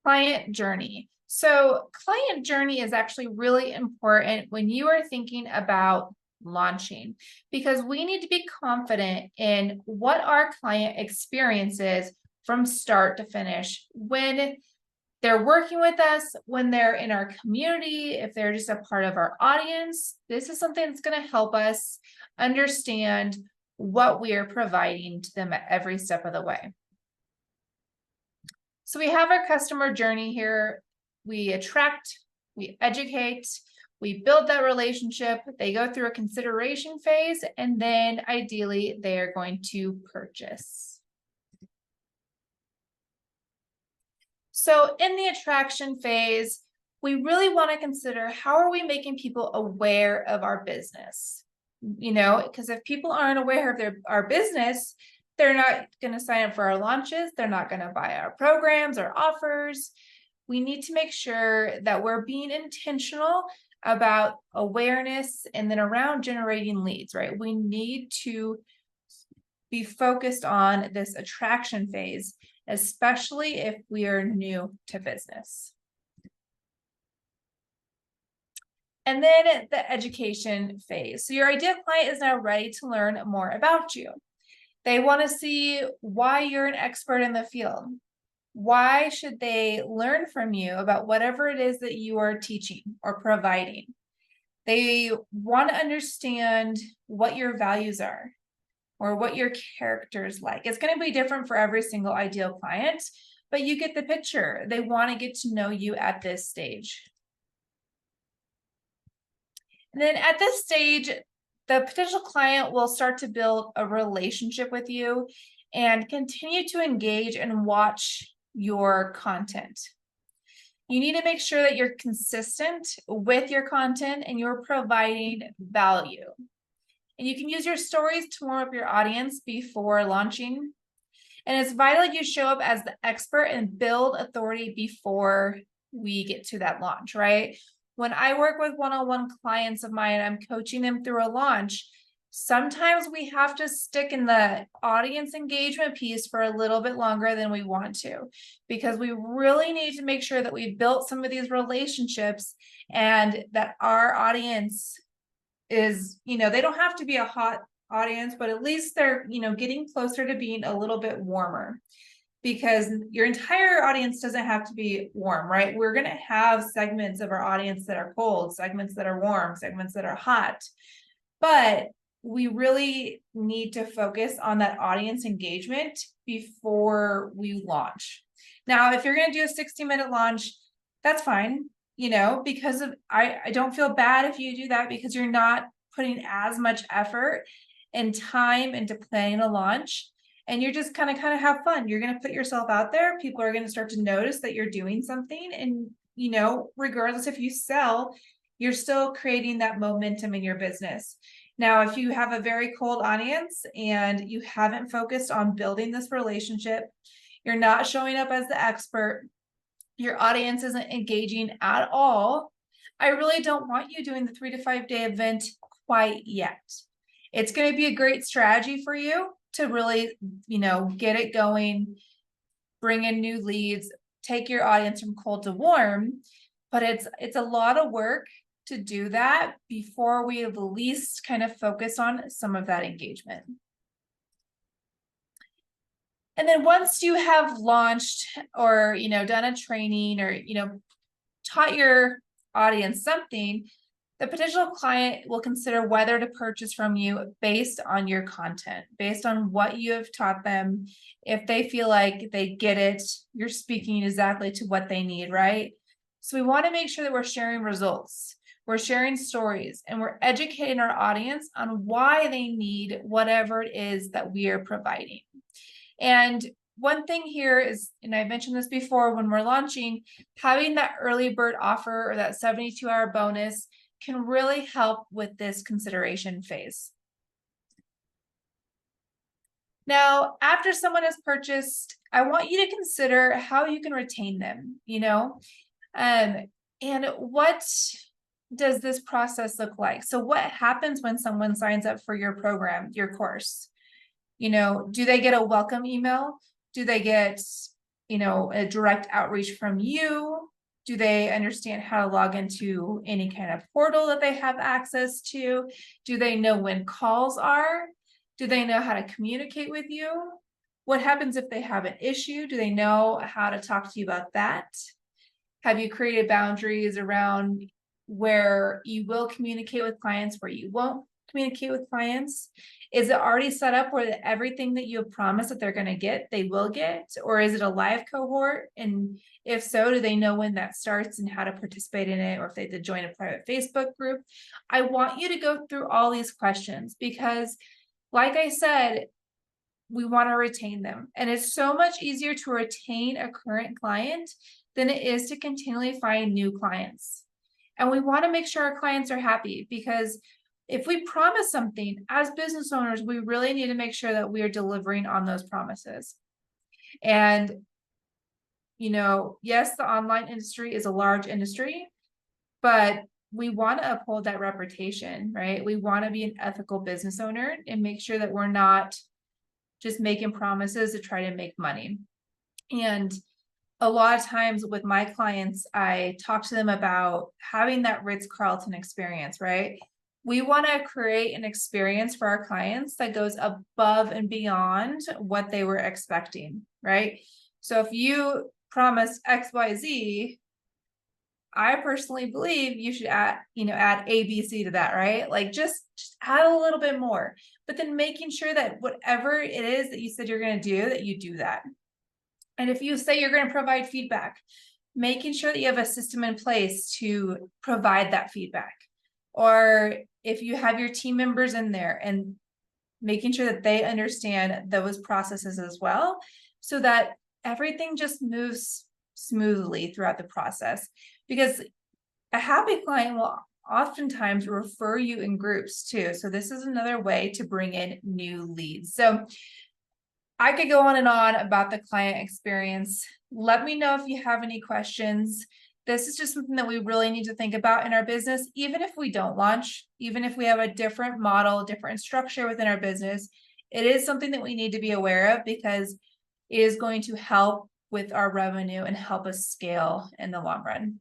Client journey. So client journey is actually really important when you are thinking about launching, because we need to be confident in what our client experiences from start to finish when they're working with us, when they're in our community, if they're just a part of our audience. This is something that's going to help us understand what we are providing to them at every step of the way. So we have our customer journey here. We attract, we educate, we build that relationship. They go through a consideration phase, and then ideally they are going to purchase. So in the attraction phase, we really want to consider, how are we making people aware of our business? Because if people aren't aware of our business, they're not going to sign up for our launches. They're not going to buy our programs or offers. We need to make sure that we're being intentional about awareness and then around generating leads, right? We need to be focused on this attraction phase, especially if we are new to business. And then the education phase. So your ideal client is now ready to learn more about you. They want to see why you're an expert in the field. Why should they learn from you about whatever it is that you are teaching or providing? They want to understand what your values are or what your character is like. It's going to be different for every single ideal client, but you get the picture. They want to get to know you at this stage. And then at this stage, the potential client will start to build a relationship with you and continue to engage and watch your content. You need to make sure that you're consistent with your content and you're providing value. And you can use your stories to warm up your audience before launching. And it's vital you show up as the expert and build authority before we get to that launch, right? When I work with one-on-one clients of mine, I'm coaching them through a launch. Sometimes we have to stick in the audience engagement piece for a little bit longer than we want to, because we really need to make sure that we built some of these relationships and that our audience is, they don't have to be a hot audience, but at least they're, getting closer to being a little bit warmer. Because your entire audience doesn't have to be warm, right? We're going to have segments of our audience that are cold, segments that are warm, segments that are hot. But we really need to focus on that audience engagement before we launch. Now, if you're going to do a 60-minute launch, that's fine, because I don't feel bad if you do that, because you're not putting as much effort and time into planning a launch. And you're just kind of have fun. You're going to put yourself out there. People are going to start to notice that you're doing something. And, regardless if you sell, you're still creating that momentum in your business. Now, if you have a very cold audience and you haven't focused on building this relationship, you're not showing up as the expert, your audience isn't engaging at all, I really don't want you doing the 3 to 5 day event quite yet. It's going to be a great strategy for you to really, get it going, bring in new leads, take your audience from cold to warm. But it's a lot of work to do that before we at least kind of focus on some of that engagement. And then once you have launched or, done a training or, taught your audience something, the potential client will consider whether to purchase from you based on your content, based on what you have taught them. If they feel like they get it, you're speaking exactly to what they need, right? So we want to make sure that we're sharing results, we're sharing stories, and we're educating our audience on why they need whatever it is that we are providing. And one thing here is, and I mentioned this before, when we're launching, having that early bird offer or that 72-hour bonus can really help with this consideration phase. Now, after someone has purchased, I want you to consider how you can retain them, and what does this process look like? So what happens when someone signs up for your program, your course? Do they get a welcome email? Do they get a direct outreach from you? Do they understand how to log into any kind of portal that they have access to? Do they know when calls are? Do they know how to communicate with you? What happens if they have an issue? Do they know how to talk to you about that? Have you created boundaries around where you will communicate with clients, where you won't communicate with clients? Is it already set up where everything that you have promised that they're going to get, they will get? Or is it a live cohort? And if so, do they know when that starts and how to participate in it, or if they have to join a private Facebook group? I want you to go through all these questions because, like I said, we want to retain them. And it's so much easier to retain a current client than it is to continually find new clients. And we want to make sure our clients are happy, because if we promise something as business owners, we really need to make sure that we are delivering on those promises. And, yes, the online industry is a large industry, but we want to uphold that reputation, right? We want to be an ethical business owner and make sure that we're not just making promises to try to make money. And a lot of times with my clients, I talk to them about having that Ritz-Carlton experience, right? We want to create an experience for our clients that goes above and beyond what they were expecting, right? So if you promise XYZ, I personally believe you should add ABC to that, right? Like just add a little bit more, but then making sure that whatever it is that you said you're going to do, that you do that. And if you say you're going to provide feedback, making sure that you have a system in place to provide that feedback. Or if you have your team members in there, and making sure that they understand those processes as well, so that everything just moves smoothly throughout the process. Because a happy client will oftentimes refer you in groups too. So this is another way to bring in new leads. So I could go on and on about the client experience. Let me know if you have any questions. This is just something that we really need to think about in our business, even if we don't launch, even if we have a different model, different structure within our business. It is something that we need to be aware of, because it is going to help with our revenue and help us scale in the long run.